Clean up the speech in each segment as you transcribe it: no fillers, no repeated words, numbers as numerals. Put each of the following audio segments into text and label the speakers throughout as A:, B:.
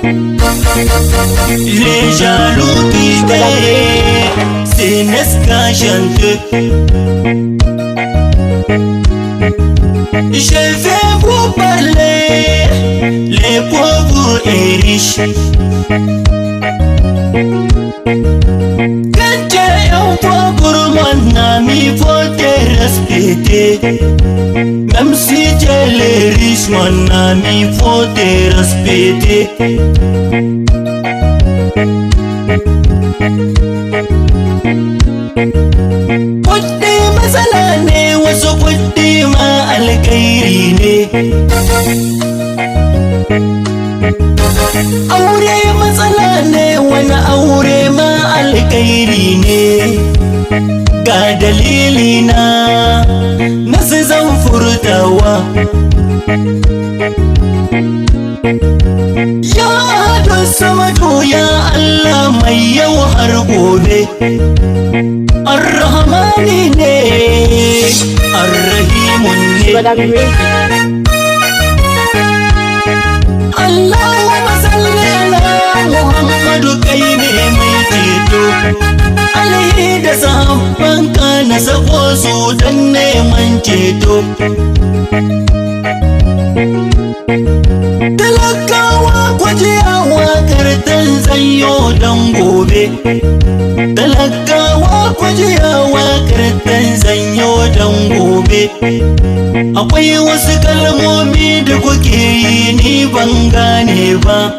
A: Les jaloux qui c'est n'est-ce chante. Je vais vous parler, les pauvres et riches. Quand tu es un pauvre, mon ami, faut te respecter. Même si tu es riche, mon ami, faut te respecter. Kuɗi matsala ne, wasu kuɗi ma alkairi ne. Aure matsala ne, wani aure ma alkairi ne. Ga dalili na su zan furtawa. Ya Ado Samadu, ya Allah mai yau har gobe. Ar-Rahmani ne, Ar-Rahimun ne. Allahumma salli ala Muhammadu, kai ne mai ceto. Alaihi da sahabbanka na sako su dan neman ceto. Talakawa kwajiyawa kartan zanyo dan gobe. Talakawa kwajiyawa kartan zanyo dan gobe. Akwai wasu kalmomi da kuke yi ni ban gane ba.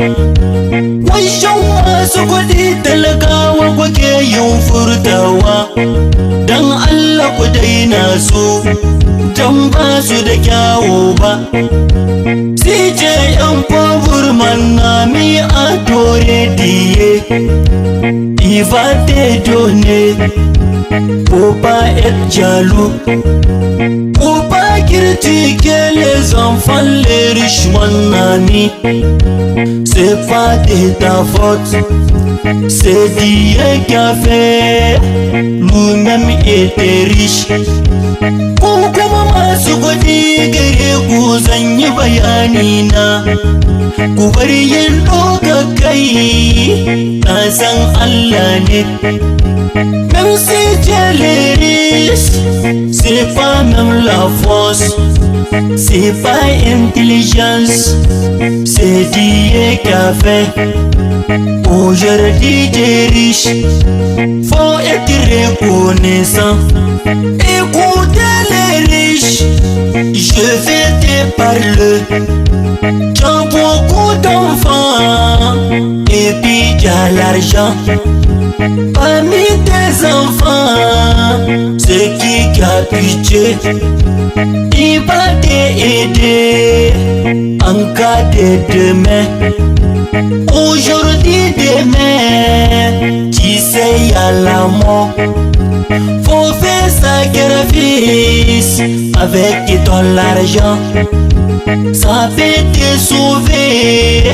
A: Wanshan masu kuɗi talakawa kuke yin furtawa. Dan Allah ku daina su, dan ba su da kyawu ba. CJ un pauvre mon ami adoré Dieu, il va te donner. Faut pas être jaloux, faut pas critiquer les enfants, les riches mon ami. C'est pas de ta faute, c'est Dieu qui a fait. Lui-même était riche. Kuma masu kuɗi gare ku zan yi bayani na. Ku bari yin ɗoga kai, na san Allah ne. Même si tu es riche, c'est pas même la force, c'est pas intelligence, c'est Dieu qui a fait. Aujourd'hui t'es riche, faut être reconnaissant. Écoutez les riches, je vais te parler. Tu as beaucoup d'enfants et puis tu as l'argent. Parmi tes enfants, c'est qui a pitié, il va t'aider en cas de demain. Aujourd'hui, demain, tu sais y'a la mort. Faut faire sacrifice avec ton argent. Ça peut te sauver,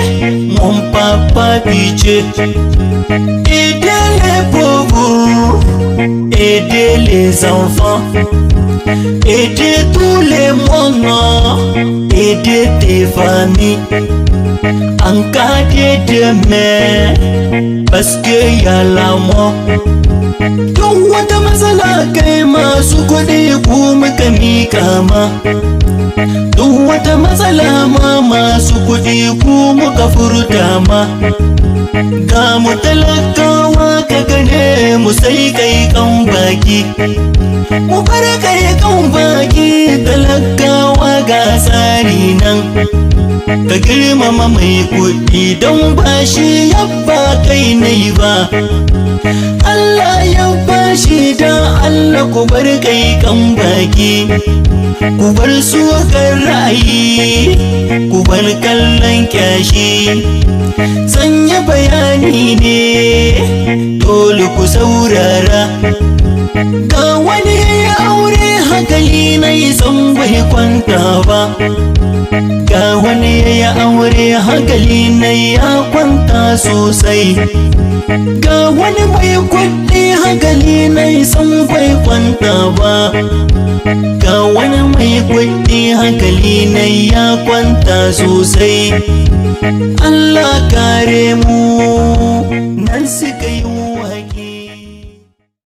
A: mon papa pitié. Aider les pauvres, aider les enfants, aider tous les mondes, aider tes familles. En cas de demain, parce que y'a la mort. Duk wata matsala kai masu kuɗi ku muka mika ma. Duk wata matsala ma masu kuɗi ku muka furta ma. Ga mu talakawa ka gane mu sai kai kan baki. Mu bar kai kan baki, talakawa ga tsari nan. Ka girmama mai kuɗi don ba shi yabba kai nai ba. Allah ya bashi dan Allah ku bar kai kan baki. Ku bar su kan ra'ayi, ku bar kallon kyashi. Sanya bayani ne, dole ku saurara. Ga wani aure hankali na yi san bai kwanta kwanta ba. Ga wani yayi aure hankali na ya kwanta sosai. Ga wani mai kuɗi hankali na san bai kwanta ba. Ga wani mai kuɗi hankali na ya kwanta sosai. Allah kare mu nan suka yi